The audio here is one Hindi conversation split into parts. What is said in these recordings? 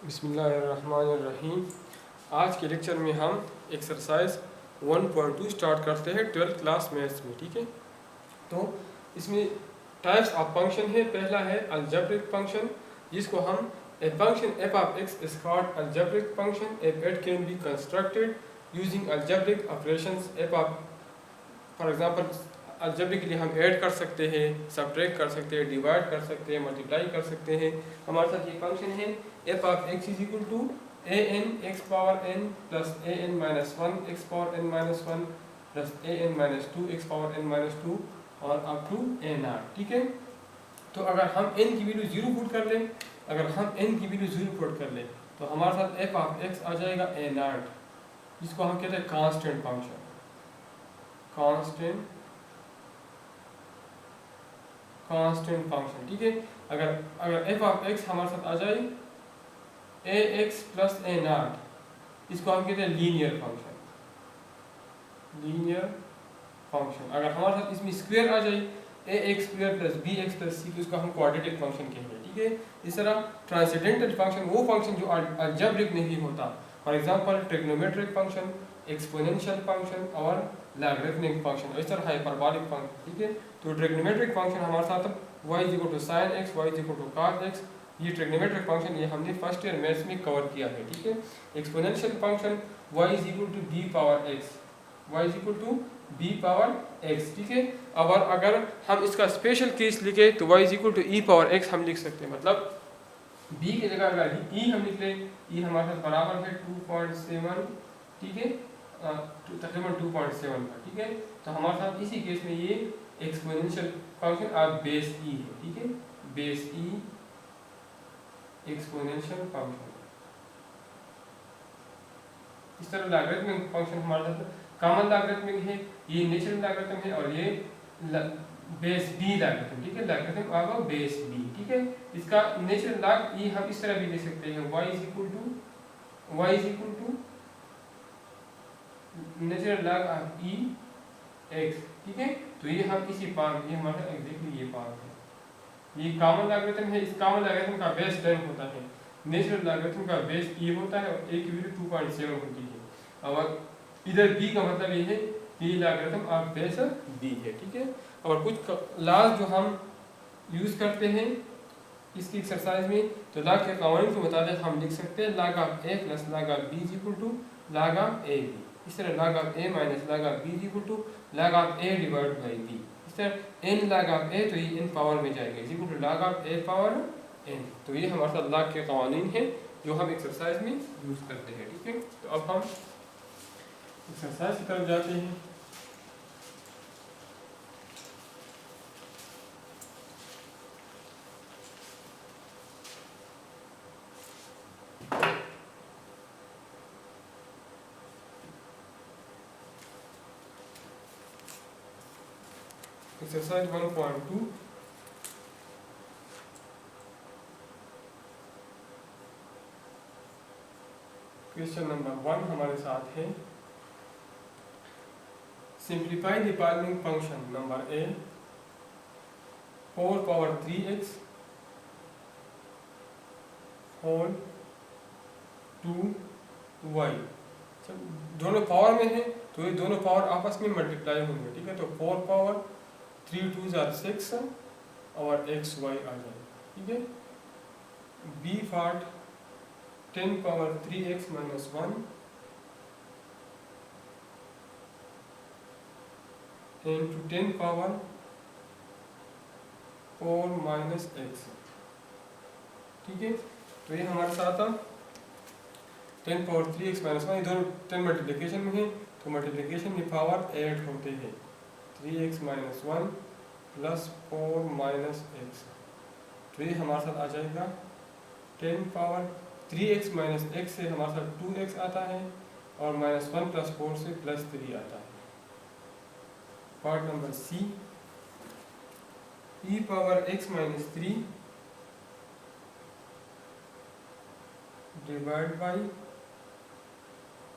बिस्मिल्लाहिर्रहमानिर्रहीम। आज के लेक्चर में हम एक्सरसाइज 1.2 स्टार्ट करते हैं 12th क्लास मैथ्स में। ठीक है, तो इसमें टाइप्स ऑफ फंक्शन है। पहला है अलजेब्रिक फंक्शन, जिसको हम a function F of X is called algebraic function if it can be constructed using algebraic operations. F of for example algebraic के लिए हम ऐड कर सकते हैं, सब्ट्रैक्ट कर सकते हैं, डिवाइड कर सकते हैं, मल्टीप्लाई कर सकते हैं। हमारे साथ ये फंक्शन है F of X is equal to A N X power N plus A N minus one X power N minus one plus A N minus two X power N minus two और अप टू एन आर। ठीक है, तो अगर हम n की वैल्यू जीरो पुट कर लें, अगर हम n की वैल्यू जीरो पुट कर लें तो हमारे साथ एफ ऑफ एक्स आ जाएगा ए नॉट, जिसको हम कहते हैं कांस्टेंट फंक्शन। Constant function. ठीक है, अगर एफ ऑफ एक्स हमारे साथ आ जाए a x plus A not, इसको हम कहते हैं लीनियर फंक्शन। अगर हमारे साथ इसमें स्क्वायर आ जाए a x square plus b x plus c, तो इसको हम क्वाड्रेटिक फंक्शन कहेंगे। ठीक है, इस तरह ट्रांसेंडेंटल फंक्शन वो फंक्शन जो अलजेब्रिक नहीं होता, for example trigonometric function, exponential function और लॉगरिथमिक फंक्शन, इस तरह हाइपरबोलिक फंक्शन। ठीक है, तो ट्रिग्नोमेट्रिक फंक्शन हमारे साथ y is equal to sine X, Y is equal to cos X, ये ट्रिग्नोमेट्रिक फंक्शन ये हमने फर्स्ट ईयर मैथ्स में कवर किया है। ठीक है, exponential function y is equal to B power X, y is equal to B power X. ठीक है, और अगर हम इसका स्पेशल केस लिखे तो y is equal to E power X हम लिख सकते हैं। मतलब b की जगह अगर e हम लिख लें, e हमारे साथ बराबर है 2.7, ठीक है, तकरीबन 2.7 का। ठीक है, तो हमारे साथ इसी केस में ये एक्सपोनेंशियल फंक्शन और बेस e है। ठीक है, बेस e एक्सपोनेंशियल फंक्शन। इस तरह लॉगरिथमिक फंक्शन हमारे साथ कॉमन लॉगरिथमिक है, ये नेचुरल लॉगरिथम है और ये बेस बी लॉगरिथम। ठीक है, लॉगरिथम आएगा बेस बी। ठीक है, इसका नेचुरल लॉग ये हम इस तरह भी लिख सकते हैं y is equal to natural log of e x। ठीक है, तो ये हम इसी पार्ट, ये हमारा एग्जैक्टली ये पार्ट है, ये कॉमन लॉगरिथम है। इस कॉमन लॉगरिथम का बेस 10 होता है, नेचुरल लॉगरिथम का बेस e होता है और a की वैल्यू 2.7 होती है। और इधर b का मतलब ये है कि लॉगरिथम ऑफ बेस b है। ठीक है, और कुछ लॉज जो हम यूज करते हैं इसकी एक्सरसाइज में, तो लॉग के कानून के मुताबिक हम लिख सकते हैं log of a plus log of b is equal to log of a b। इस तरह log of a minus log of b is equal to log of a divide by b। इस तरह n log ऑफ a, तो ये n पावर में जाएगा, is equal to log of a power n। तो ये हमारे साथ log के कानून हैं जो हम एक्सरसाइज में यूज करते हैं। ठीक है, तो अब हम एक्सरसाइज की तरफ जाते हैं। एक्सरसाइज 1.2 क्वेश्चन नंबर 1 हमारे साथ है simplify the following function. Number A 4 power 3x whole 2y। दोनों पावर में है तो ये दोनों पावर आपस में मल्टीप्लाई होंगे। ठीक है, तो 4 पावर 3 2 जार 6 और xy आ जाए। ठीक है, b part 10 power 3x minus 1 into 10 power 4 minus x। ठीक है, तो ये हमारे साथ 10 पावर 3x माइनस 1, ये दोनों 10 मल्टीप्लिकेशन में है, तो मल्टीप्लिकेशन में पावर ऐड होते हैं। 3x minus 1 plus 4 minus x, तो ये हमारे साथ आ जाएगा 10 पावर 3x माइनस x से हमारे साथ 2x आता है और माइनस 1 प्लस 4 से प्लस 3 आता है। Part number C e power x minus 3 divide by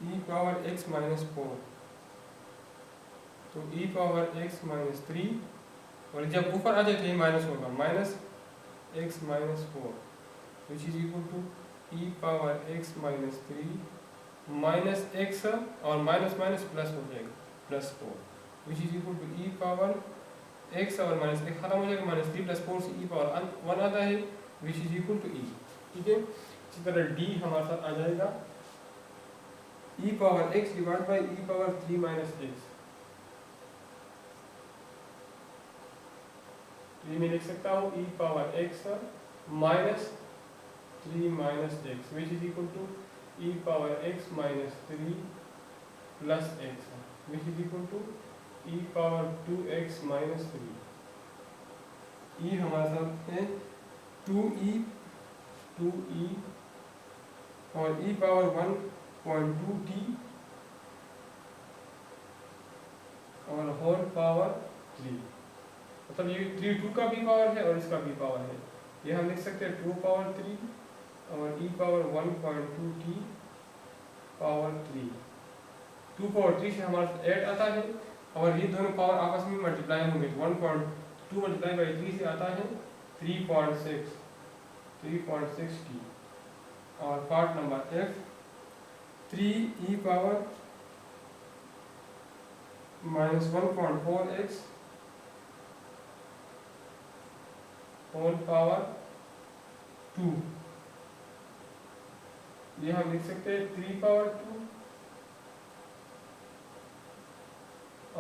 e power x minus 4, तो e पावर x माइनस 3 और जब ऊपर आ जाए तो ये माइनस होगा, minus x minus 4 which is equal to e power x minus 3 minus x और माइनस माइनस प्लस हो जाएगा plus 4 which is equal to E power x और माइनस एक खत्म हो जाएगा माइनस 3 प्लस 4 से ई पावर 1 आता है which is equal to e. ठीक है, इसी तरह d हमारे साथ आ जाएगा e power x divide by e power 3 minus x। ये मैं लिख सकता हूँ e power x minus 3 minus x which is equal to E power x minus 3 plus x which is equal to E power 2x minus 3। E हमारे साथ है 2e और ई पावर 1.2t और होल पावर 3, मतलब ये 3 का भी पावर है और इसका भी पावर है। ये हम लिख सकते हैं 2 पावर 3 और e power 1.2t power 3। 2 power 3 से हमारा 8 आता है और ये दोनों पावर आपस में मल्टीप्लाई होंगे। 1.2 मल्टीप्लाई बाई 3 से आता है 3.6t और part number F 3e power minus 1.4x whole power 2। ये हम लिख सकते हैं 3 पावर 2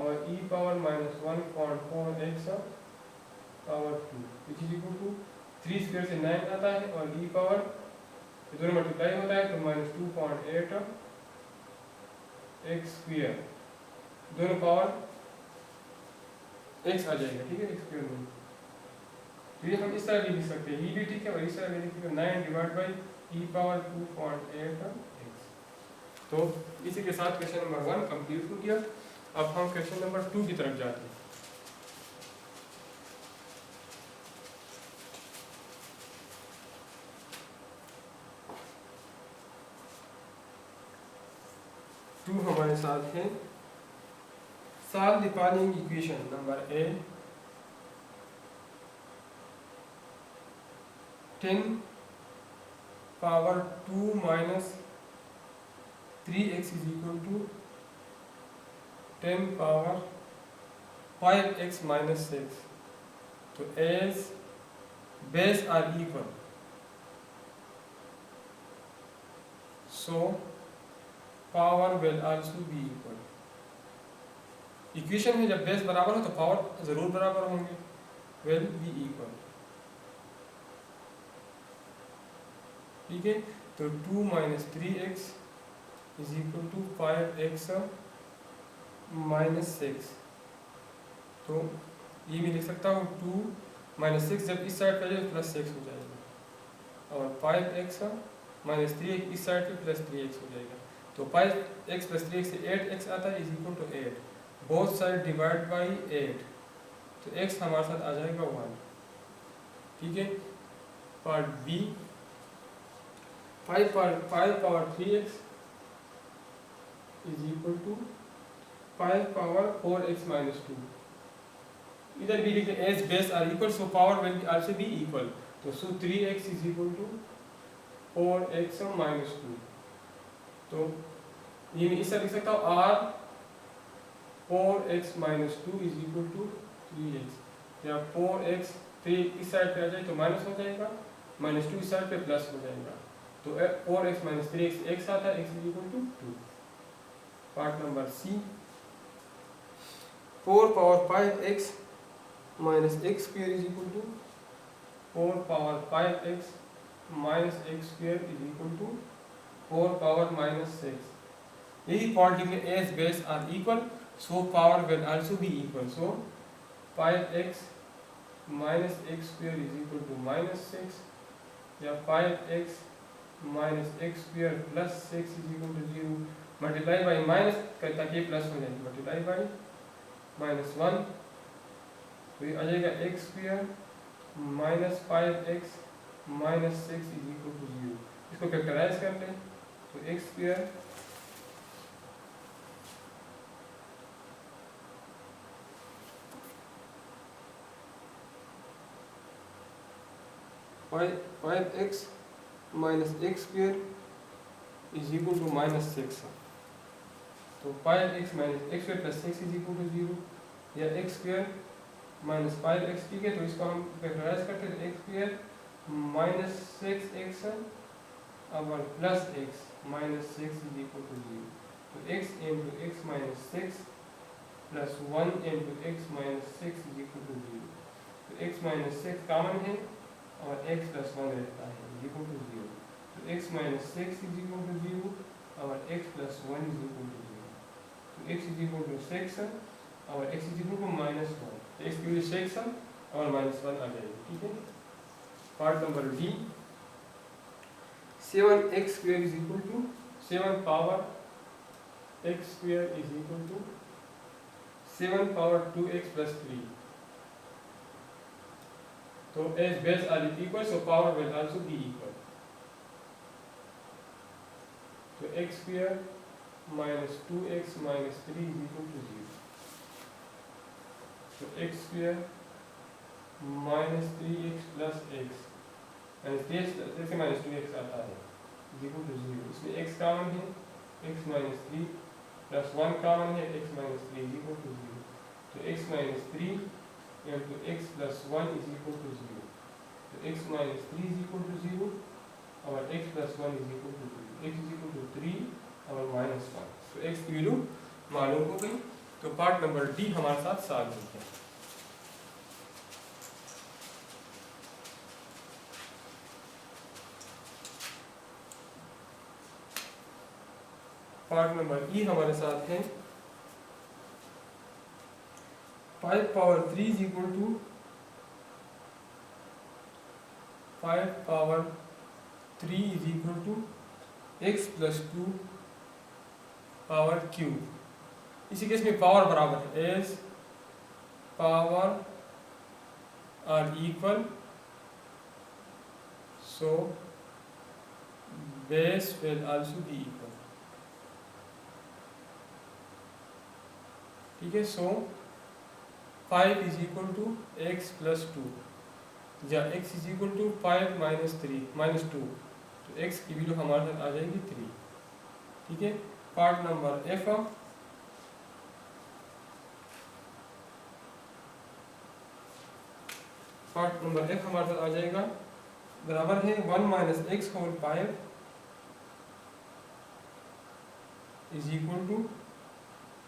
और e power minus 1.4x power 2 which is equal to 3 square से 9 आता है और e पावर दोनों मल्टीप्लाई होता है तो माइनस 2.8 x स्क्वायर दोनों पावर x आ जाएगा। ठीक है, x स्क्वायर में तो ये हम इस तरह भी लिख सकते हैं, ये भी ठीक है और इस तरह भी लिख सकते हैं 9 divide by e power 2.8 x। तो इसी के साथ क्वेश्चन नंबर 1 कंप्लीट हो गया। अब हम क्वेश्चन नंबर 2 की तरफ जाते हैं। हमारे साथ है solve the following equation number A 10 power 2 minus 3x is equal to 10 power 5x minus 6। तो as base are equal so power will also be equal. Equation में जब बेस बराबर हो तो पावर जरूर बराबर होंगे, विल बी इक्वल। ठीक है, तो 2 minus 3x is equal to 5x minus 6। तो ये मैं लिख सकता हूँ 2 माइनस 6 जब इस साइड पे आ जाए प्लस 6 हो जाएगा और 5x माइनस 3 इस साइड पे प्लस 3x हो जाएगा। तो 5x प्लस 3x से 8x आता है is equal to 8, both side divide by 8 तो x हमारे साथ आ जाएगा 1। ठीक है, part B 5 power 3x is equal to 5 power 4x minus 2। इधर भी लिखे as base are equal so power will also be equal. तो 3x is equal to 4x minus 2। तो ये मैं इस तरह लिख सकता हूँ r 4x minus 2 is equal to 3x या 4x 3 इस साइड पे आ जाए तो माइनस हो जाएगा, माइनस 2 इस साइड पे प्लस हो जाएगा। तो 4x माइनस 3x x आता है, x is equal to 2। Part number C 4 power 5x minus x square is equal to 4 power 5x minus x square is equal to 4 power minus 6। यही क्वांटिटी में as base are equal so power will also be equal. So 5x minus x square is equal to minus 6 या 5x minus x square plus 6 is equal to 0 multiply by minus ताकि प्लस हो जाए मल्टीप्लाई बाई माइनस 1 तो ये आ जाएगा x square minus 5x minus 6 is equal to 0। इसको फैक्टराइज कर लें तो x square five X minus X square is equal to minus 6। तो 5x minus X square plus 6 is equal to 0, या एक्स स्क्वेयर माइनस 5x, ठीक है। तो इसको हम फैक्टराइज करते हैं, एक्स स्क्वेयर माइनस 6x और plus x minus 6 is equal to 0। तो x इंटू एक्स माइनस 6 प्लस 1 into x minus 6 is equal to 0। तो x माइनस 6 कॉमन है और x प्लस 1 रहता है इज इक्वल टू 0। तो x minus 6 is equal to 0 और x plus 1 is equal to 0। तो x इज इक्वल टू 6 और x is equal to minus 1। तो x की वैल्यू 6 और माइनस 1 आ जाएगी, ठीक है। Part number D, 7x square is equal to 7 power x square is equal to 7 power 2x plus 3। तो as base are equal, so power will also be equal. तो x square minus 2x minus 3 is equal to 0. तो x square minus 3x plus x minus 3x minus 2x आता है is equal to 0. इसमें x कॉमन है, x minus 3 plus 1 कॉमन है, x minus 3 is equal to 0. तो x minus 3 into x plus 1 is equal to 0. तो x minus 3 is equal to 0 और x plus 1 is equal to 0. x is equal to 3 और minus 1. तो x की वैल्यू मालूम हो गई। तो पार्ट नंबर डी हमारे साथ सॉल्व हो गया। पार्ट नंबर ई हमारे साथ है 5 power 3 is equal to 5 power 3 is equal to x plus 2 power cube. इसी केस में पावर बराबर है, as power are equal, so base will also be equal, ठीक है। So 5 is equal to x plus 2, या x is equal to 5 minus 3 minus 2। तो x की वैल्यू हमारे साथ आ जाएगी 3, ठीक है। Part number F, part number F हमारे साथ आ जाएगा, बराबर है 1 minus X whole 5 is equal to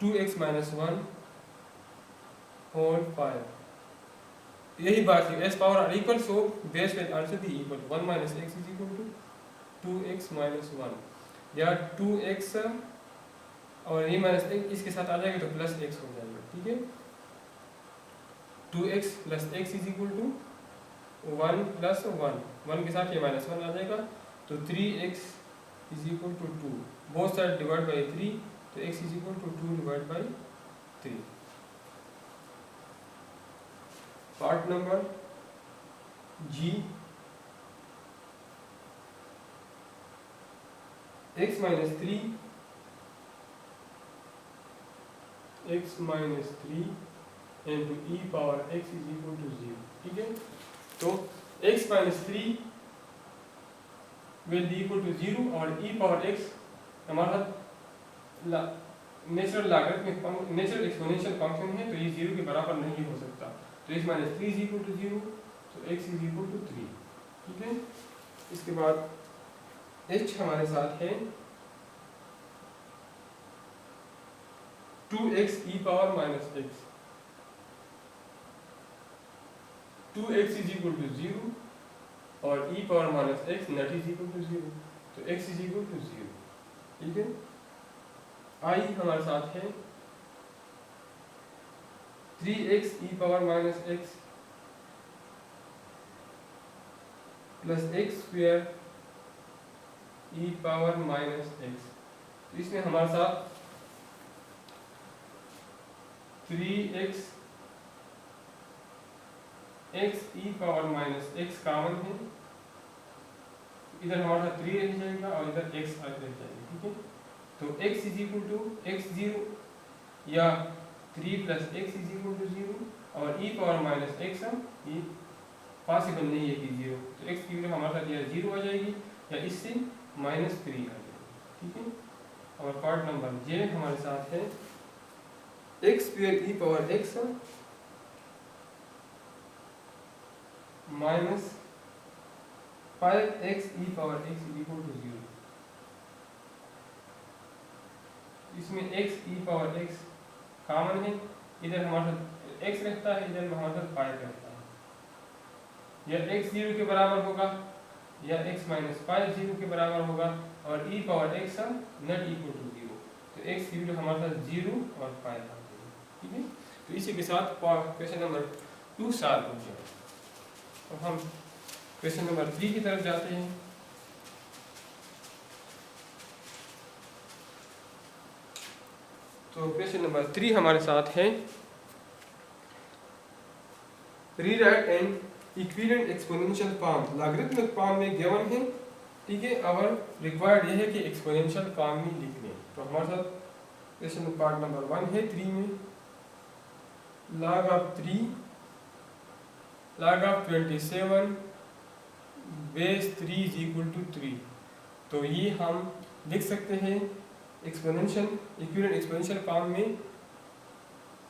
2x minus 1 whole 5। यही बात है, as power are equal, so base will also be equal. 1 minus X is equal to 2x minus 1, या 2x और ये माइनस एक्स इसके साथ आ जाएगा तो प्लस x हो जाएगा, ठीक है। 2x plus x is equal to 1 plus 1 के साथ ये माइनस 1 आ जाएगा। तो 3x is equal to 2, both side divide by 3, तो x is equal to 2 divide by 3। Part number G, x minus 3 into e power x is equal to 0, ठीक है। तो x minus 3 will be equal to 0 और ई पावर x हमारा natural logarithmic natural exponential function है, तो ये 0 के बराबर नहीं हो सकता। तो x minus 3 is equal to 0, तो x इज इक्वल टू 3, ठीक है। इसके बाद h हमारे साथ है 2x e power minus x, 2x is equal to 0 और e power minus x not is equal to 0, तो x इज इक्वल टू 0, ठीक है। i हमारे साथ है 3x e power minus x plus x square e power minus x। तो इसमें हमारे साथ 3x x e power minus x common है, इधर हमारा 3 रह जाएगा और इधर x रह जाएगा, ठीक है। तो x is equal to x0 या 3 plus x is equal to 0 और e पावर माइनस x ये पॉसिबल नहीं है कि 0, तो x की वैल्यू हमारे साथ यह 0 आ जाएगी, या इससे -3 आ जाएगा, ठीक है। और पार्ट नंबर जे हमारे साथ है x square e power x minus 5x e power x equal to 0। इसमें x e power x common है, इधर हमारे साथ x रहता है, इधर हमारे साथ 5 रहता है। या x 0 के बराबर होगा या x माइनस 5 0 के बराबर होगा और e power x not equal to 0। तो x की वैल्यू हमारे साथ 0 और 5 आ गई, ठीक है। तो इसी के साथ क्वेश्चन नंबर 2 सॉल्व हो गया। अब हम क्वेश्चन नंबर 3 की तरफ जाते हैं। तो क्वेश्चन नंबर 3 हमारे साथ है rewrite N equivalent exponential form. Logarithmic form में गिवन है, ठीक है। और रिक्वायर्ड यह है कि एक्सपोनेंशियल फॉर्म में लिख लें। तो हमारे साथ क्वेश्चन पार्ट नंबर 1 है 3 में log of 27 base 3 is equal to 3। तो ये हम लिख सकते हैं एक्सपोनेंशियल इक्विवेलेंट एक्सपोनेंशियल फॉर्म में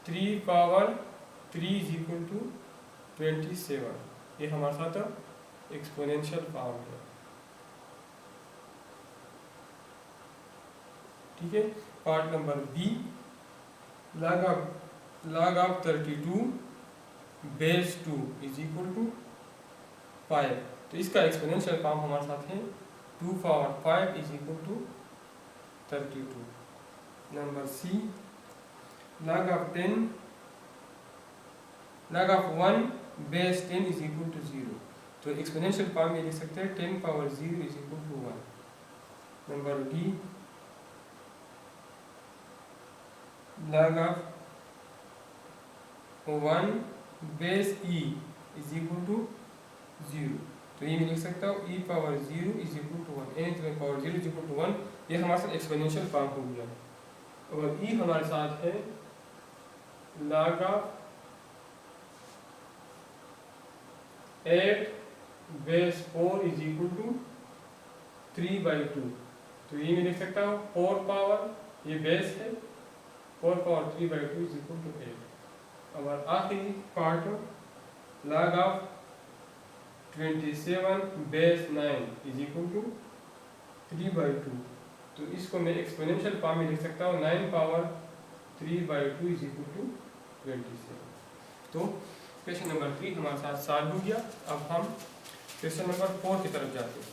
3 पावर 3 इज इक्वल टू 27। ये हमारे साथ एक्सपोनेंशियल फॉर्म है, ठीक है। Part number B log of 32 base 2 is equal to 5। तो इसका एक्सपोनेंशियल फॉर्म हमारे साथ है 2 power 5 is equal to 32। Number C log of 1 base 10 is equal to 0। तो एक्सपोनेंशियल फॉर्म में लिख सकते हैं 10 power 0 is equal to 1। Number D log of 1 base e is equal to 0। तो ये मैं लिख सकता हूँ e power 0 is equal to 1। N power 0 is equal to 1। ये हमारे साथ एक्सपोनेंशियल फॉर्म हो गया। और e हमारे साथ है log of 8 base 4 is equal to 3/2। तो ये मैं लिख सकता हूँ 4 पावर, ये बेस है, 4 पावर 3/2 इज इक्वल टू 8। और आखिरी part log of 27 base 9 is equal to 3/2। तो इसको मैं एक्सपोनेंशियल फॉर्म में लिख सकता हूँ 9 पावर 3/2 इज इक्वल टू 27। तो क्वेश्चन नंबर 3 हमारे साथ सॉल्व हो गया। अब हम क्वेश्चन नंबर 4 की तरफ जाते हैं।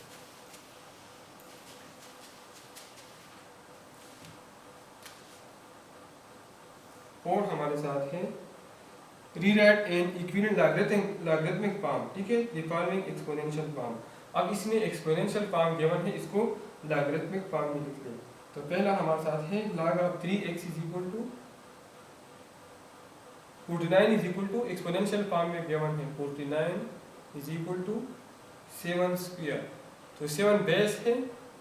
और हमारे साथ है rewrite N equivalent logarithmic form, ठीक है, द फॉलोइंग एक्सपोनेंशियल फॉर्म। अब इसमें एक्सपोनेंशियल फॉर्म गिवन है, इसको लॉगरिथमिक फॉर्म में लिख लें। तो पहला हमारे साथ है log of 3x is equal to 49 is equal to exponential form में गिवन है 49 इज इक्वल टू 7 स्क्वायर। तो 7 बेस है,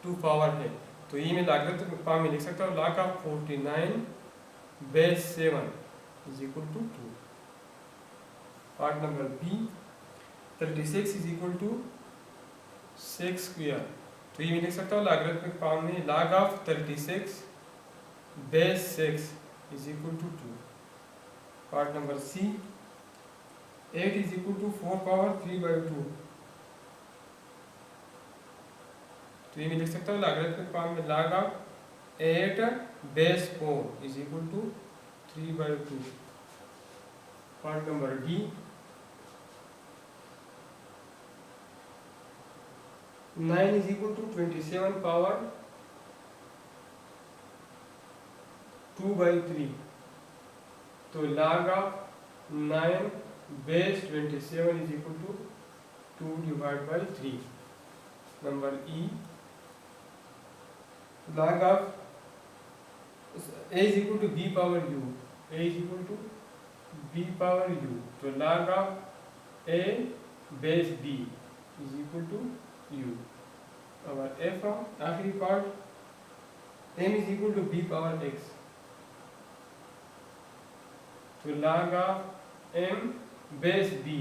2 पावर है। तो ये मैं लॉगरिथमिक फॉर्म में लिख सकता हूँ log of 49 base 7 is equal to 2। Part number B 36 is equal to 6 square. तो ये मैं लिख सकता हूँ लॉगरिथमिक फॉर्म में log of 36 base 6 is equal to 2। Part number C 8 is equal to 4 power 3/2। तो ये मैं लिख सकता हूँ लॉगरिथमिक फॉर्म में log of 8 base 4 is equal to 3/2। Part number D 9 is equal to 27 power 2/3। तो log of 9 base 27 is equal to 2/3। Number E log of a is equal to b power u, a is equal to b power u। तो log of a base b is equal to u। और f आखिरी part m is equal to b power x। तो log of m base b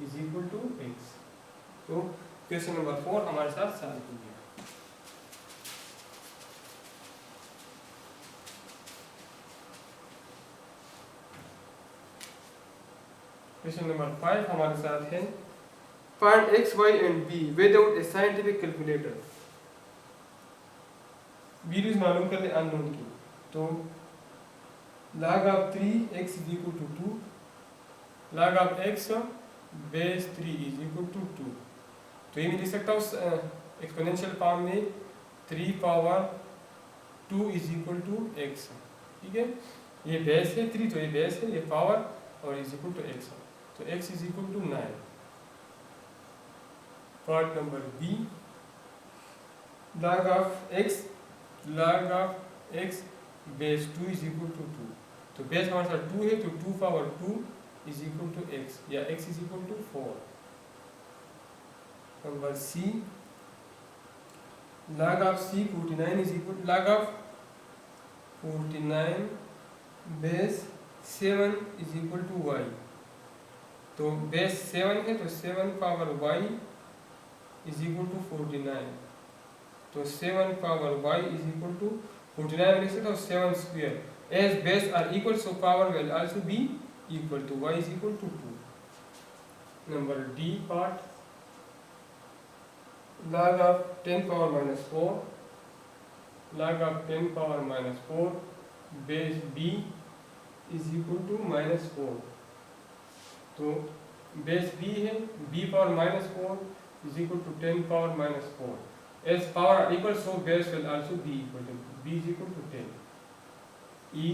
is equal to x। तो क्वेश्चन नंबर 4 हमारे साथ सॉल्व हो गया। क्वेश्चन नंबर 5 हमारे साथ है find x, y and b without A scientific calculator. Values मालूम कर ले अननोन की। तो log of 3x is equal to 2, log of x base 3 is equal to 2। तो ये मैं लिख सकता हूँ एक्सपोनेंशियल फॉर्म में 3 power 2 is equal to x। ठीक है, ये बेस है 3, तो ये बेस है, ये पावर और is equal to x। तो x is equal to 9। Part number B, log of x base 2 is equal to 2। तो बेस हमारे साथ 2 है, तो 2 power 2 is equal to x या x is equal to 4। Number C, log of c 49 is equal to log of 49 base 7 is equal to y। तो बेस 7 है, तो 7 power y is equal to 49। तो 7 power y is equal to 49 लिख सकते हो 7 square. As base are equal, so power will also be equal to y is equal to 2। Number D part, log of 10 power minus 4, log of 10 power minus 4 base b is equal to minus 4। तो base b है, b power minus 4 is equal to 10 power minus 4। As power are equal, so base will also be equal to b is equal to 10। E,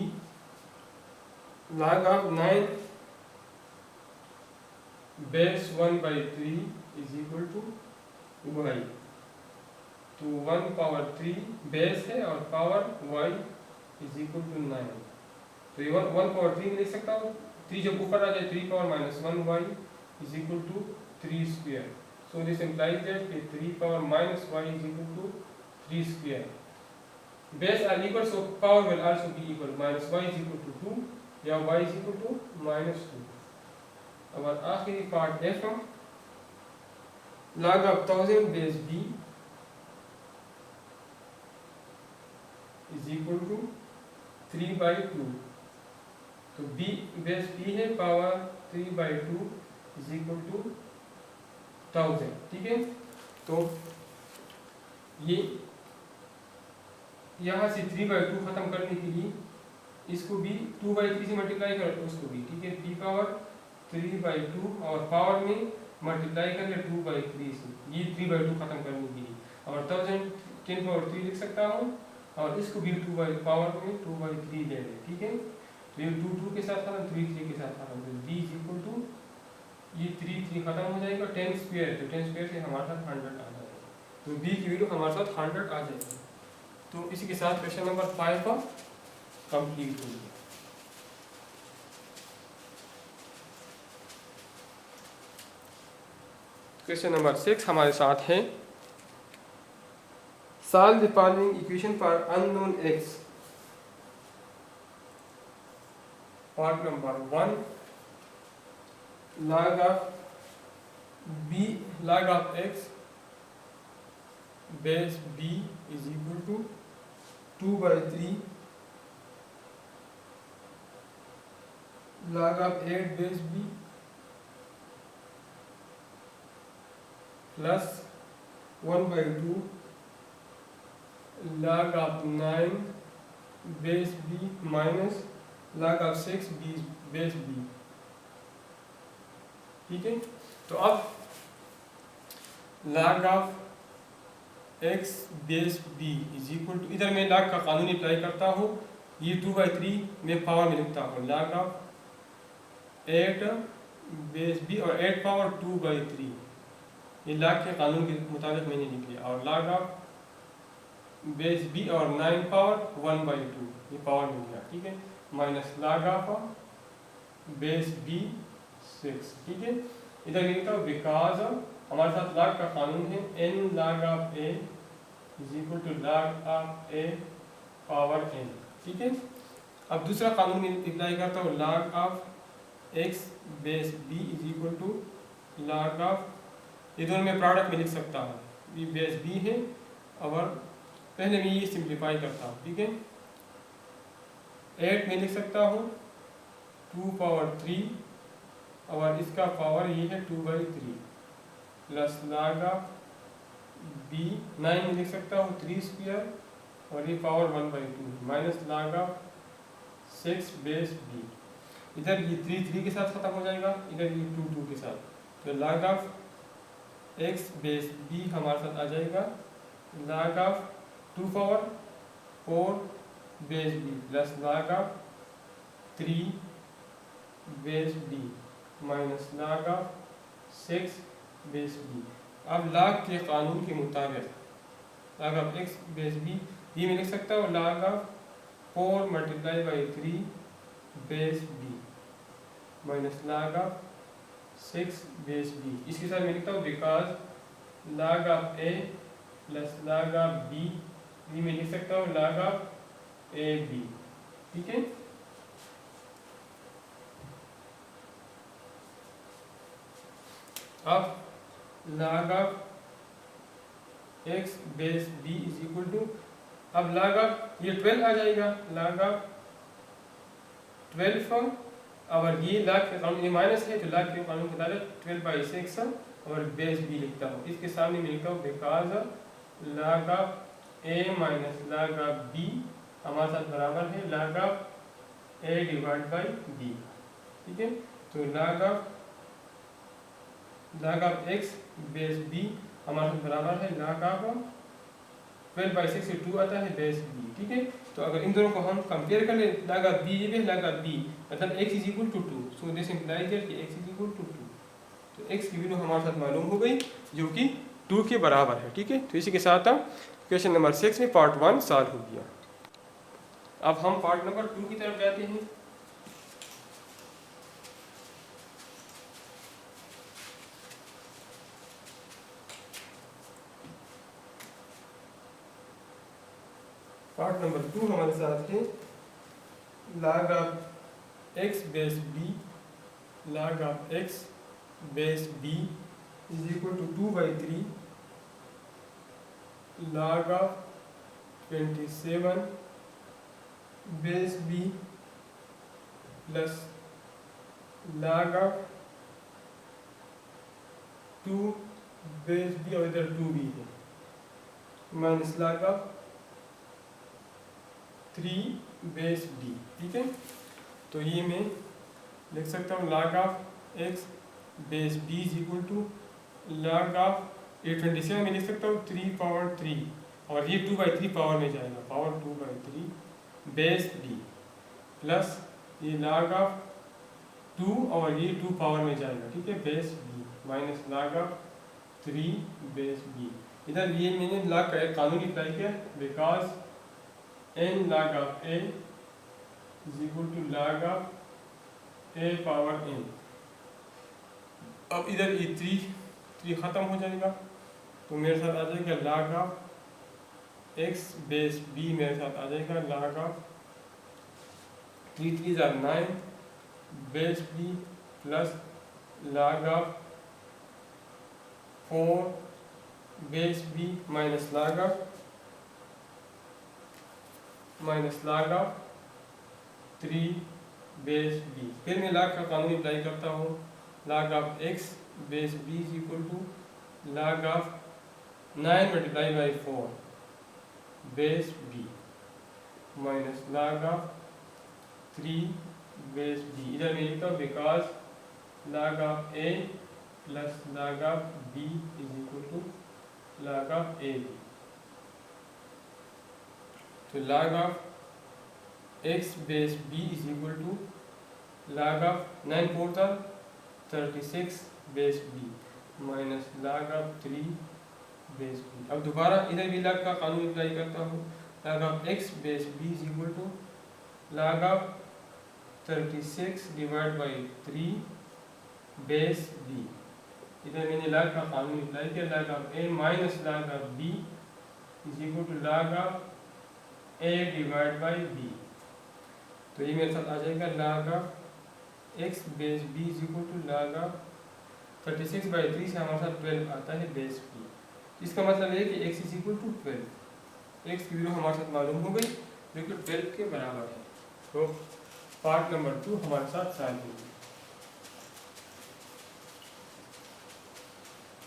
log of 9 base 1 by 3 is equal to y। तो 1 पावर 3 बेस है और power y is equal to 9। तो ये 1 पावर 3 लिख सकता हूँ, 3 जब ऊपर आ जाए 3 power minus 1 y is equal to 3 square। So this implies that 3 power minus y is equal to 3 square। Base are equal, so power will also be equal। minus y is equal to 2 या y is equal to minus 2। अब आखिरी part f, log of 1000 base b is equal to 3 by 2। तो b बेस b है, power 3 by 2 is equal to 1000। ठीक है, तो ये यहाँ से 3 by 2 खत्म करने के लिए इसको भी 2 by 3 से मल्टीप्लाई करो, उसको भी। ठीक है, p पावर 3 by 2 और पावर में मल्टीप्लाई कर ले 2 by 3 से, ये 3 by 2 खत्म करने के लिए। और 1000 10 पावर 3 लिख सकता हूँ और इसको भी 2 by पावर में 2 by 3 ले लें। ठीक है, तो ये 2 2 के साथ खत्म, 3 3 के साथ खत्म, तो b is equal to ये 3 3 खत्म हो जाएगा, 10 स्क्वायर, तो 10 स्क्वायर से हमारे साथ 100 आ जाएगा। तो b की वैल्यू हमारे साथ 100 आ जाएगी। तो इसी के साथ क्वेश्चन नंबर 5 का कंप्लीट हो गया। क्वेश्चन नंबर 6 हमारे साथ है solve the following equation for unknown x। Part number 1, log of x base b is equal to 2 by 3 log of 8 base b plus 1 by 2 log of 9 base b minus log of 6 base b। ठीक है, तो अब log of x base b is equal to, इधर मैं log का कानून अप्लाई करता हूँ, ये 2 by 3 में पावर में लिखता हूँ, log of 8 बेस b और 8 पावर 2 by 3, ये log के कानून के मुताबिक मैंने लिख लिया। और log of बेस b और 9 पावर 1 by 2 ये पावर मिल गया। ठीक है, minus log of base b 6। ठीक है, इधर लिखता हूँ बिकॉज हमारे साथ log का कानून है n log of a is equal to log of a power n। ठीक है, अब दूसरा कानून में अप्लाई करता हूँ, log of x base b is equal to log of, ये दोनों में प्रोडक्ट में लिख सकता हूँ, ये बेस b है और पहले मैं ये सिंप्लीफाई करता हूँ। ठीक है, 8 में लिख सकता हूँ 2 पावर 3 और इसका पावर ये है 2/3 प्लस log ऑफ b 9 में लिख सकता हूँ 3 स्क्वायर और ये power 1/2 minus log of 6 base b। इधर ये 3 के साथ खत्म हो जाएगा, इधर ये 2 के साथ, तो log of x base b हमारे साथ आ जाएगा log of 2 power 4 base b plus log of 3 base b minus log of 6 base b। अब log के कानून के मुताबिक log of x base b ये मैं लिख सकता हूँ log of 4 multiply by 3 base b minus log of 6 base b। इसके साथ मैं लिखता हूँ because log of a plus log of b ये मैं लिख सकता हूँ log ऑफ a b। ठीक है, अब log of x base b is equal to, अब log ऑफ ये 12 आ जाएगा, log ऑफ 12 और ये log के कानून ये माइनस है तो log के कानून के तहत 12/6 और बेस b लिखता हूँ। इसके सामने मैं लिखता हूँ because log of a minus log of b हमारे साथ बराबर है log of a divide by b। ठीक है, तो log of x base b हमारे साथ बराबर है log ऑफ 12/6 से 2 आता है बेस b। ठीक है, तो अगर इन दोनों को हम कंपेयर कर लें log ऑफ b ये भी log ऑफ b मतलब x is equal to 2, so this implies that कि x इज इक्वल टू 2, तो x की वैल्यू हमारे साथ मालूम हो गई जो कि 2 के बराबर है। ठीक है, तो इसी के साथ हम क्वेश्चन नंबर 6 में पार्ट 1 सॉल्व हो गया। अब हम पार्ट नंबर 2 की तरफ जाते हैं। पार्ट नंबर 2 हमारे साथ है log of x base b log of x base b is equal to 2/3 log of 27 base b plus log of 2 base b और इधर 2b है minus log of 3 base b। ठीक है, तो ये मैं लिख सकता हूँ log of x base b is equal to log of 27 में लिख सकता हूँ 3 पावर 3 और ये 2/3 पावर में जाएगा, पावर 2/3 बेस b प्लस ये log ऑफ 2 और ये 2 पावर में जाएगा। ठीक है, base b minus log of 3 base b। इधर ये मैंने log का एक कानून अप्लाई किया because n log of a is equal to log of a power n। अब इधर ये 3 ख़त्म हो जाएगा तो मेरे साथ आ जाएगा log of x base b मेरे साथ आ जाएगा log of 3 3 are 9 base b plus log of 4 base b minus log of 3 base b। फिर मैं log का कानून अप्लाई करता हूँ, log of x base b is equal to log of 9 multiply by 4 base b minus log of 3 base b। इधर मैं लिखता हूँ because log of a plus log of b is equal to log of a b। तो log of x base b is equal to log of 9 4 36 base b minus log of 3 base b। अब दोबारा इधर भी log का कानून अप्लाई करता हूँ, log of x base b is equal to log of 36 divide by 3 base b। इधर मैंने log का कानून अप्लाई किया, log of a minus log of b is equal to log of a divide by b। तो ये मेरे साथ आ जाएगा log of x base b is equal to log of 36/3 से हमारे साथ 12 आता है बेस b। इसका मतलब है कि x is equal to 12, x की वैल्यू हमारे साथ मालूम हो गई जो कि 12 के बराबर है। तो पार्ट नंबर 2 हमारे साथ सॉल्व होगी।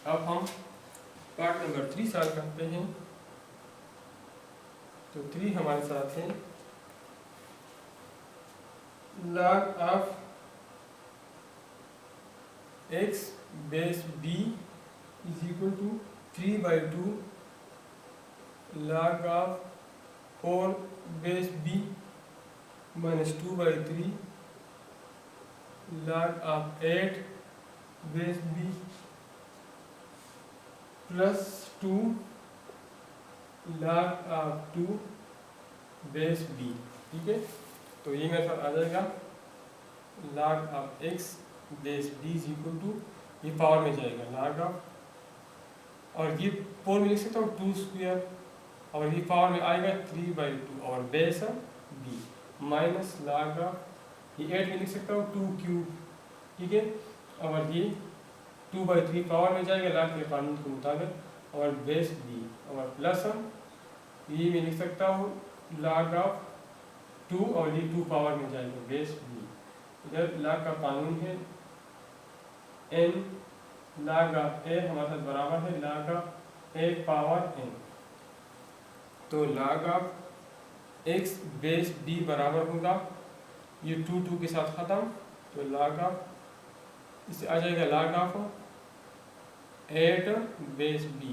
अब हम पार्ट नंबर 3 सॉल्व करते हैं। तो 3 हमारे साथ है log of x base b is equal to 3/2 log of 4 base b minus 2/3 log of 8 base b plus 2 log of 2 base b। ठीक है, तो ये मेरे साथ आ जाएगा log of x base b is equal to, ये पावर में जाएगा log ऑफ, और ये 4 में लिख सकता हूँ 2 स्क्वायर, और ये पावर में आएगा 3/2 और base b minus log of, ये 8 में लिख सकता हूँ 2 क्यूब। ठीक है, और ये 2/3 पावर में जाएगा log के कानून के मुताबिक, और बेस b, और प्लस ये मैं लिख सकता हूँ log ऑफ 2, और ये 2 पावर में जाएगा बेस b। इधर log का कानून है n log ऑफ a हमारे साथ बराबर है log of a power n। तो log of x base b बराबर होगा, ये 2 के साथ ख़त्म, तो log ऑफ, इससे आ जाएगा log of 8 base b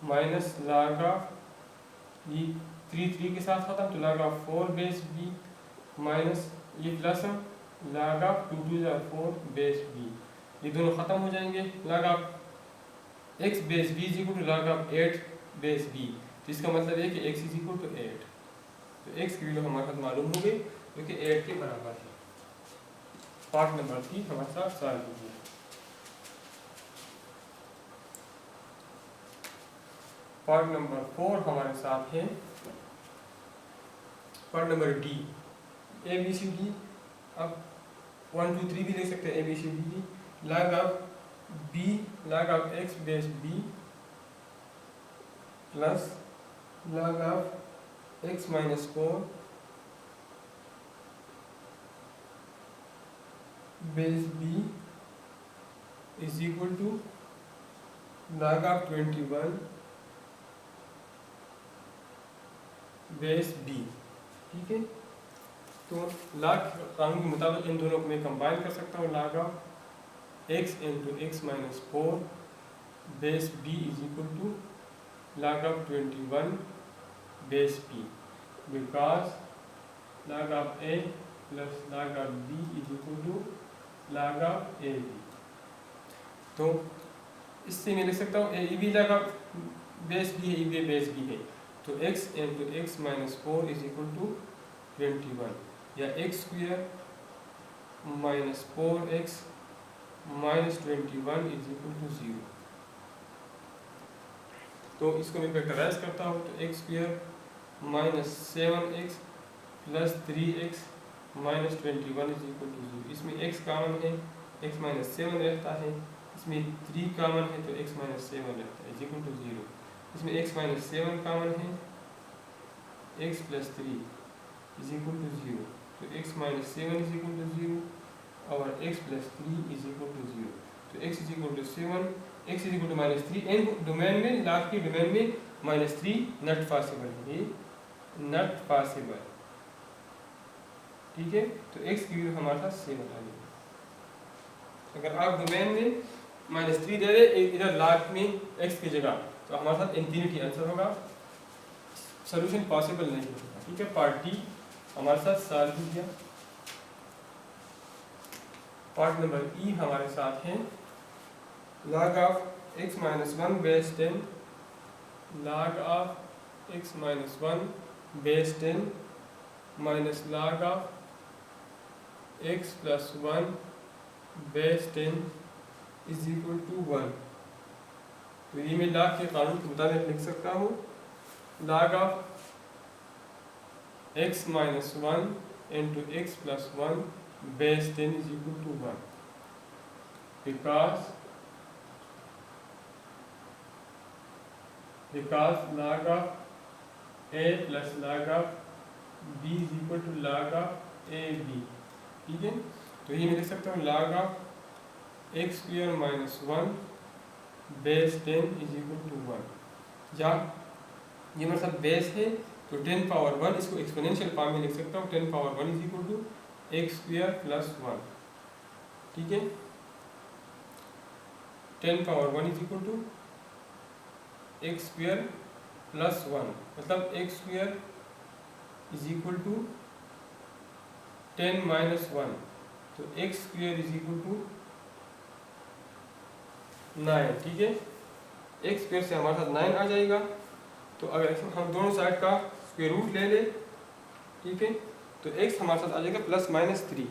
minus log of, ये 3 के साथ ख़त्म, तो log of 4 base b minus ये plus log of 2 × 4 base b, ये दोनों ख़त्म हो जाएंगे। log of x base b is equal to log of 8 base b, तो इसका मतलब है कि x इज इक्वल टू 8, तो x की वैल्यू हमारे साथ मालूम हो गई जो कि 8 के बराबर है। पार्ट नंबर 3 हमारे साथ सॉल्व कीजिए। पार्ट नंबर 4 हमारे साथ है part number d, a b c d, अब 1 2 3 भी लिख सकते हैं a b c d, log of b log of x base b plus log of x minus 4 base b is equal to log of 21 base b। ठीक है, तो log कानून के मुताबिक इन दोनों को मैं कंबाइन कर सकता हूँ, log of x into x minus 4 base b is equal to log of 21 base b, because log of a plus log of b is equal to log of a b। तो इससे मैं लिख सकता हूँ a b log of base b है, ए बेस b है, तो x into x minus 4 is equal to 21, या x square minus 4x minus 21 is equal to 0। तो इसको मैं फैक्टराइज करता हूँ, तो x square minus 7x plus 3x minus 21 is equal to 0। इसमें x कॉमन है, x माइनस 7 रहता है, इसमें 3 कॉमन है तो x माइनस 7 रहता है इज इक्वल टू 0। इसमें x माइनस 7 कॉमन है, x plus 3 is equal to 0, तो x minus 7 is equal to 0 और x plus 3 is equal to 0, तो x is equal to 7, x is equal to minus 3। एन डोमेन में, लास्ट की डोमेन में माइनस 3 नॉट पॉसिबल है, ये नॉट पॉसिबल। ठीक है, तो x की वैल्यू हमारे साथ 7 आ गई। अगर आप डोमेन में माइनस 3 दे रहे इधर लास्ट में x की जगह, तो हमारे साथ इंफिनिटी आंसर होगा, सोल्यूशन पॉसिबल नहीं होगा। ठीक है, पार्ट डी हमारे साथ सॉल्व हो गया। पार्ट नंबर ई हमारे साथ है log of x minus 1 base 10 log of x minus 1 base 10 minus log of x plus 1 base 10 is equal to 1। तो ये मैं log के कानून के मुताबिक लिख सकता हूँ, log of x minus 1 into x plus 1 base 10 is equal to 1, because log of a plus log of b is equal to log of a b। ठीक है, तो ये मैं लिख सकता हूँ log of x square minus 1 base 10 is equal to 1। जहाँ ये मेरे साथ बेस है तो 10 पावर 1 इसको एक्सपोनेंशियल फॉर्म में लिख सकता हूँ, 10 power 1 is equal to x square plus 1। ठीक है, 10 power 1 is equal to x square plus 1, मतलब x square is equal to 10 minus 1, तो x square is equal to 9। ठीक है, एक्स स्क्वायर से हमारे साथ 9 आ जाएगा। तो अगर हम दोनों साइड का स्क्वायर रूट ले लें, ठीक है, तो एक्स हमारे साथ आ जाएगा प्लस माइनस 3।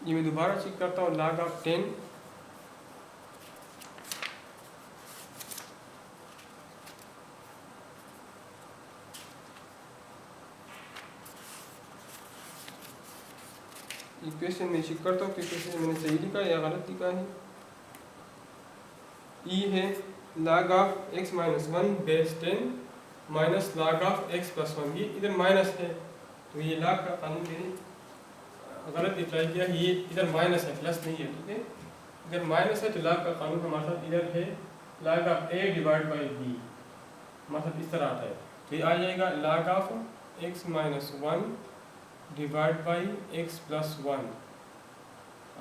ये मैं दोबारा चेक करता हूँ, log ऑफ 10 इक्वेशन में चेक करता हूँ कि क्वेश्चन मैंने सही लिखा है या गलत लिखा है। ई है log of x minus 1 base 10 minus log of x plus 1। ये इधर माइनस है तो ये log का कानून मैंने गलत अप्लाई किया, ये इधर माइनस है प्लस नहीं है। ठीक है, इधर माइनस है तो log का कानून हमारे साथ इधर है log of a divide by b, हमारे साथ इस तरह आता है। तो ये आ जाएगा log of x minus 1 divide by x plus 1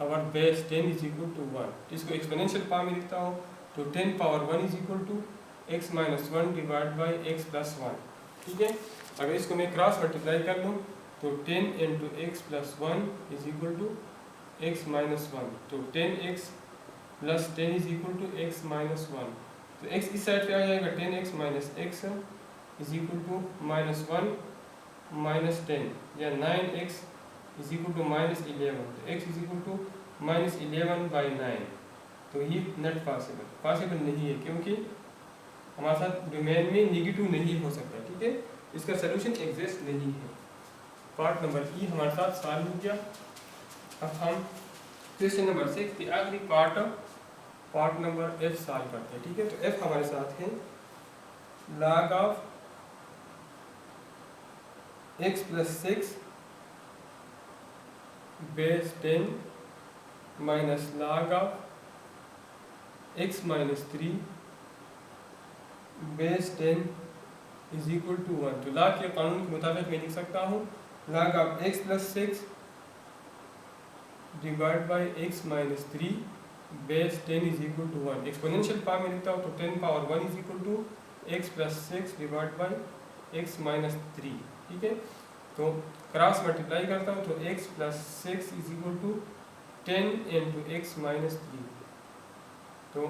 और बेस 10 इज इक्वल टू 1। इसको एक्सपोनेंशियल फॉर्म में लिखता हूँ तो 10 power 1 is equal to x minus 1 divide by x plus 1। ठीक है, अगर इसको मैं क्रॉस मल्टीप्लाई कर लूँ तो 10 into x plus 1 is equal to x minus 1, तो 10x plus 10 is equal to x minus 1। तो x इस साइड पे आ जाएगा 10x minus x is equal to minus 1 minus 10 या 9x is equal to minus 11, तो x is equal to minus 11 by 9। तो ये नॉट पॉसिबल नहीं है क्योंकि हमारे साथ डोमेन में नेगेटिव नहीं हो सकता। ठीक है, इसका सोल्यूशन एग्जिस्ट नहीं है। पार्ट नंबर ई हमारे साथ सॉल्व हो गया। अब हम क्वेश्चन नंबर 6 के आखिरी पार्ट नंबर एफ सॉल्व करते हैं। ठीक है, तो एफ हमारे साथ है log of x plus 6 base 10 minus log of x minus 3 base 10 is equal to 1। तो log के कानून के मुताबिक मैं लिख सकता हूँ log of x plus 6 divide by x minus 3 base 10 is equal to 1। Exponential form में लिखता हूँ तो 10 power 1 is equal to x plus 6 divide by x minus 3। ठीक है, तो क्रॉस मल्टीप्लाई करता हूँ तो x plus 6 is equal to 10 into x minus 3। तो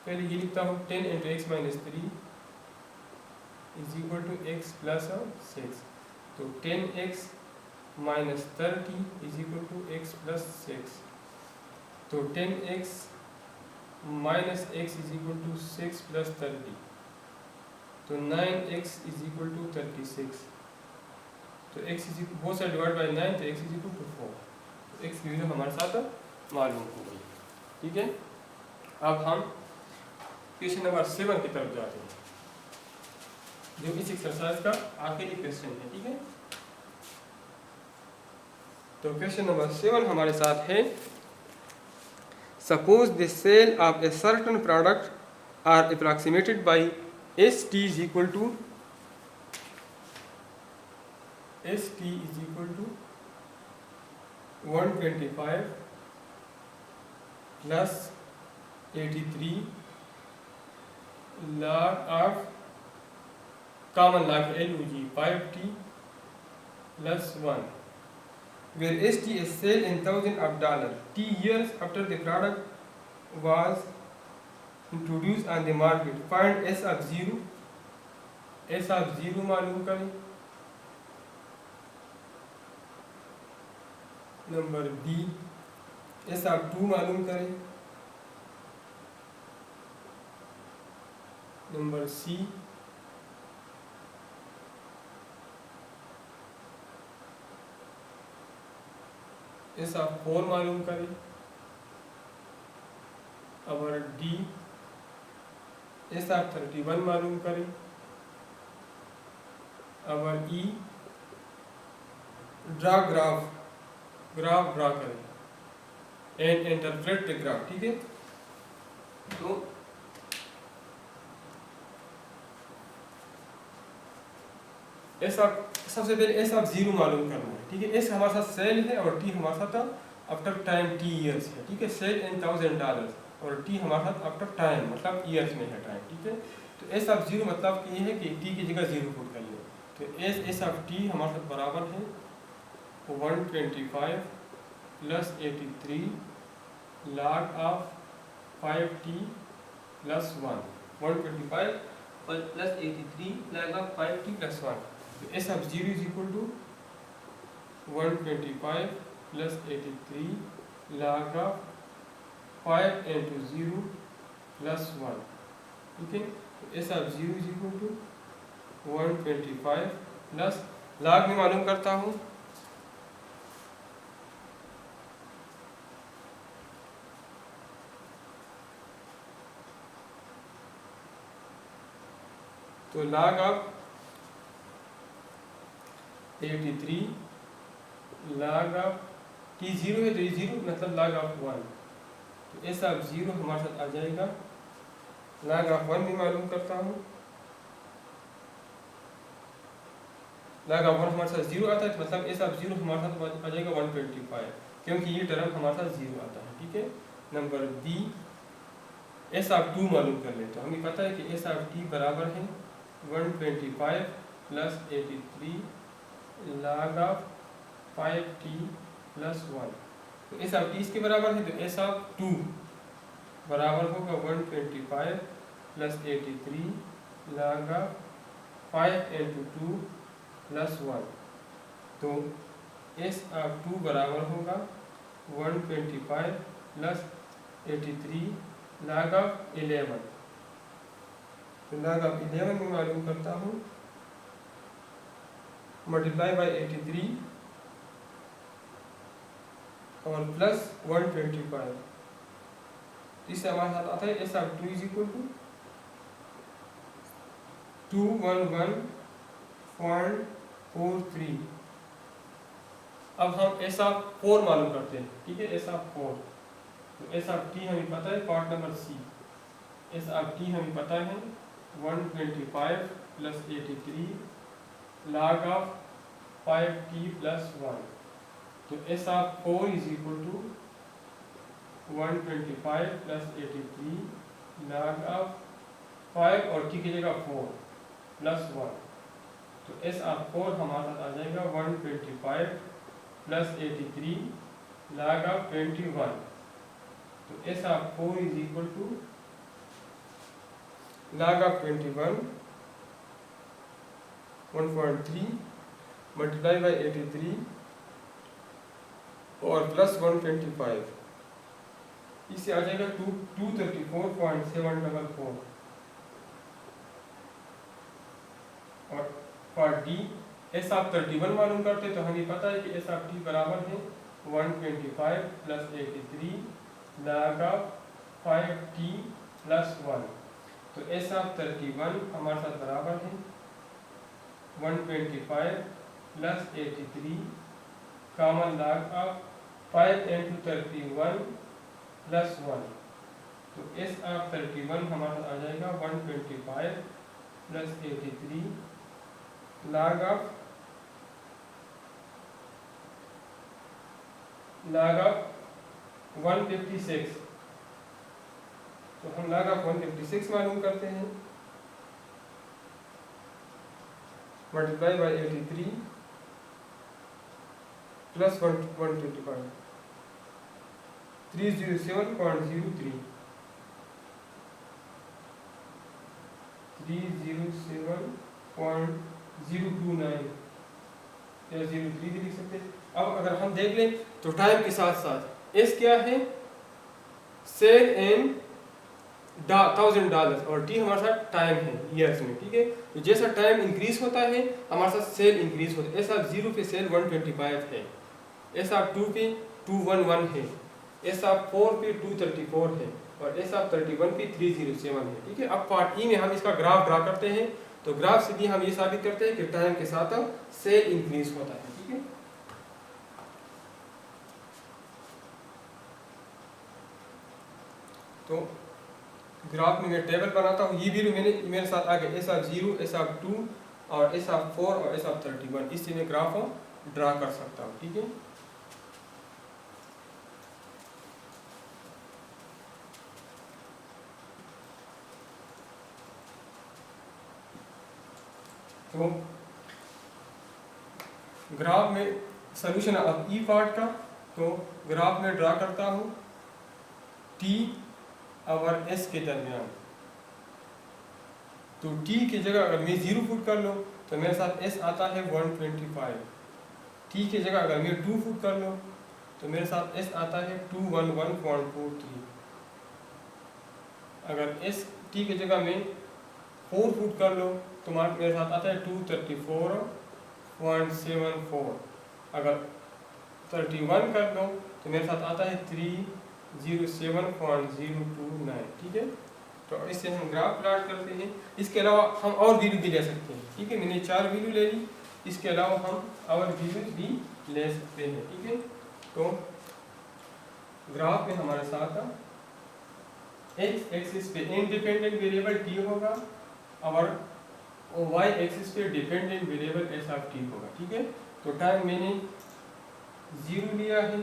पहले ये लिखता हूँ 10 into x minus 3 is equal to x plus 6, तो 10x minus 30 is equal to x plus 6, तो 10x minus x is equal to 6 plus 30, तो 9x इज इक्वल टू 36, तो x इज इक्वल बहुत सारे डिवाइड बाई 9 तो x इज इक्वल टू 4। तो x की वैल्यू हमारे साथ मालूम हो गई। ठीक है, अब हम क्वेश्चन नंबर 7 की तरफ जाते हैं जो इस एक्सरसाइज का आखिरी क्वेश्चन है। ठीक है, तो क्वेश्चन नंबर 7 हमारे साथ है suppose the sale of a certain product are approximated by ST is equal to 125 plus 83 log of common log LOG 5t plus 1, where ST is sale in thousands of dollars t years after the product was introduced on the market. Find S of 0, S of 0 मालूम करें। नंबर B S of 2 मालूम करें। नंबर C S of 4 मालूम करें। और D एस ऑफ 31 मालूम करें। अब ई ड्रा ग्राफ ड्रा करें एंड इंटरप्रेट द ग्राफ, ठीक है। तो एस ऑफ, सबसे पहले एस ऑफ 0 मालूम करना है, ठीक है। एस हमारे साथ सेल है और टी हमारे साथ आफ्टर टाइम टी ईयर्स है, ठीक है। सेल इन $1000 और टी हमारे साथ आफ्टर टाइम मतलब ईयर्स में है टाइम, ठीक है। तो एस ऑफ 0 मतलब कि ये है कि टी की जगह 0 पुट कर ले। तो एस ऑफ टी हमारे साथ बराबर है 125 plus 83 log of 5t plus 1, 125 plus 83 log of 5t plus 1। तो S of 0 is equal to 125 plus 83 log of 5 into 0 plus 1, ठीक है। तो S of 0 is equal to 125 plus log में मालूम करता हूँ, तो log of 83 log of t 0 है तो ये 0 मतलब log ऑफ 1। तो एस ऑफ 0 हमारे साथ आ जाएगा, log ऑफ 1 भी मालूम करता हूँ, log ऑफ 1 हमारे साथ 0 आता है तो मतलब एस ऑफ 0 हमारे साथ आ जाएगा 125, क्योंकि ये टर्म हमारे साथ 0 आता है, ठीक है। नंबर बी एस ऑफ 2 मालूम कर ले। तो हमें पता है कि एस ऑफ टी बराबर है 125 plus 83 log of 5t plus 1। तो एस ऑफ टी इसके बराबर है, तो एस ऑफ 2 बराबर होगा 125 plus 83 log of 5 into 2 plus 1। तो एस ऑफ 2 बराबर होगा 125 प्लस 83 log ऑफ 11। तो log ऑफ 11 में मालूम करता हूँ, मल्टीप्लाई बाई 83 और प्लस 125। इससे हमारे साथ आता है S of 2 is equal to 211.43। अब हम एस ऑफ 4 मालूम करते हैं, ठीक है। एस ऑफ 4, तो एस ऑफ टी हमें पता है, part number C. S of T हमें पता है 125 plus 83 log of 5t plus 1। तो S of 4 is equal to 125 plus 83 log of 5 और t की जगह 4 प्लस 1। तो एस ऑफ 4 हमारे साथ आ जाएगा 125 प्लस 83 log ऑफ 21। तो S of 4 is equal to log of 21 1.3 multiply by 83 और प्लस 125। इससे आ जाएगा 234.744। और फॉर डी एस ऑफ 31 मालूम करते तो हमें पता है कि एस ऑफ टी बराबर है 125 plus 83 log of 5t plus 1। तो एस ऑफ 31 हमारे साथ बराबर है 125 plus 83 common log of 5 into 31 plus 1। तो एस ऑफ 31 हमारे साथ आ जाएगा 125 प्लस 83 log ऑफ 156। तो हम log ऑफ 156 मालूम करते हैं, मल्टीप्लाई बाई 83 प्लस 125 307.03 307.029 या 03 भी लिख सकते हैं। अब अगर हम देख लें तो टाइम के साथ साथ एस क्या है, सेल इन $1000 और टी हमारे साथ टाइम है ईयर्स में, ठीक है। तो जैसा टाइम इंक्रीज होता है हमारे साथ सेल इंक्रीज होता है। एस ऑफ 0 पे सेल 125 है, एस ऑफ 2 पे 211 है, एस ऑफ 4 पे 234 है, और एस ऑफ 31 पे 307 है। ठीक है, अब पार्ट ई में हम इसका ग्राफ ड्रा करते हैं। तो ग्राफ से भी हम ये साबित करते हैं कि टाइम के साथ सेल इंक्रीज होता है। ठीक है, तो ग्राफ में मैं टेबल बनाता हूँ। ये वैल्यू मेरे साथ आ गया एस ऑफ 0, एस ऑफ 2 और एस ऑफ 4 और एस ऑफ 31। इससे मैं ग्राफ ड्रा कर सकता हूँ। ठीक है, तो ग्राफ में सॉल्यूशन अब ई पार्ट का, तो ग्राफ में ड्रा करता हूँ टी और एस के दरमियान। तो टी की जगह अगर मैं 0 फुट कर लूँ तो मेरे साथ एस आता है 125। टी की जगह अगर मैं 2 फुट कर लूँ तो मेरे साथ एस आता है 211.43। अगर एस टी की जगह मैं 4 फुट कर लूँ तो मेरे साथ आता है 234.74। अगर 31 कर दो तो मेरे साथ आता है 307.029। ठीक है, तो इससे हम ग्राफ प्लॉट करते हैं। इसके अलावा हम और वैल्यू भी ले सकते हैं। ठीक है, मैंने 4 वैल्यू ले ली, इसके अलावा हम और वैल्यू भी ले सकते हैं। ठीक है, तो ग्राफ में हमारे साथ एक्स एक्सिस पे इंडिपेंडेंट वेरिएबल टी होगा और वाई एक्सिस पे dependent variable S of T होगा। ठीक है, तो टाइम मैंने 0 लिया है,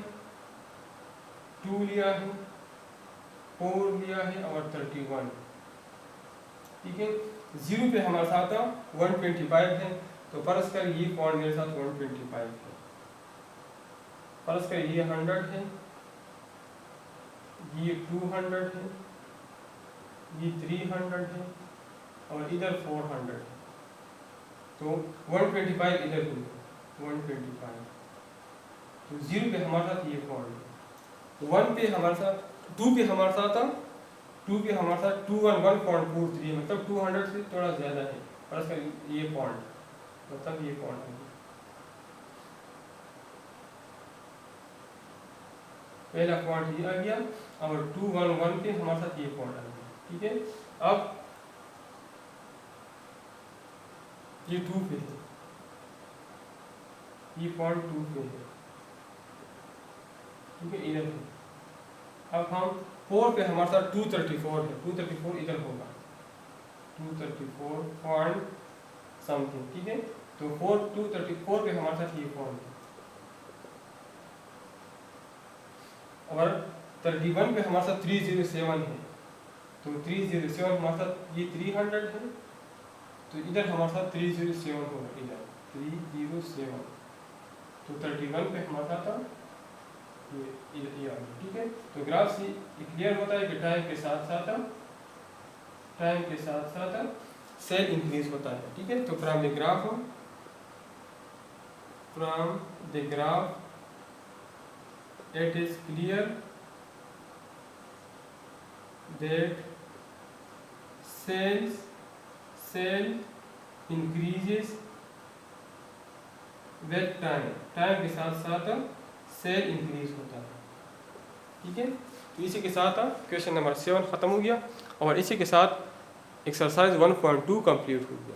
2 लिया है, 4 लिया है और 31। ठीक है, 0 पे हमारे साथ 125 है, तो फर्ज कर ये पॉइंट मेरे साथ 125 है। फर्ज कर ये 100 है, ये 200 है, ये 300 है और इधर 400 है। तो 125 इधर हुआ 125। तो 0 पे हमारे साथ ये पॉइंट है, 1 पे हमारे साथ 2 पे हमारे साथ 211.43 मतलब 200 से थोड़ा ज़्यादा है। और इसका ये पॉइंट मतलब ये पॉइंट है, पहला पॉइंट ये आ गया और 211 पे हमारे साथ ये पॉइंट आ गया। ठीक है, अब ये 2 पे है, ये पॉइंट 2 पे है। ठीक है, इधर है। अब हम 4 पे हमारे साथ 234 है, 234 इधर होगा 234 पॉइंट समथिंग। ठीक है, तो 234 पे हमारे साथ ये पॉइंट है और 31 पे हमारे साथ 307 है। तो 307 हमारे साथ ये 300 है, तो इधर हमारे साथ 307 होगा, इधर 307। तो 31 पे हमारे साथ ये आ गया। ठीक है, तो ग्राफ से क्लियर होता है कि टाइम के साथ साथ सेल इंक्रीज होता है। ठीक है, तो from the graph it is clear that cell increases with time के साथ सेल इंक्रीज होता है। ठीक है, तो इसी के साथ क्वेश्चन नंबर 7 ख़त्म हो गया और इसी के साथ एक्सरसाइज 1.2 कंप्लीट हो गया।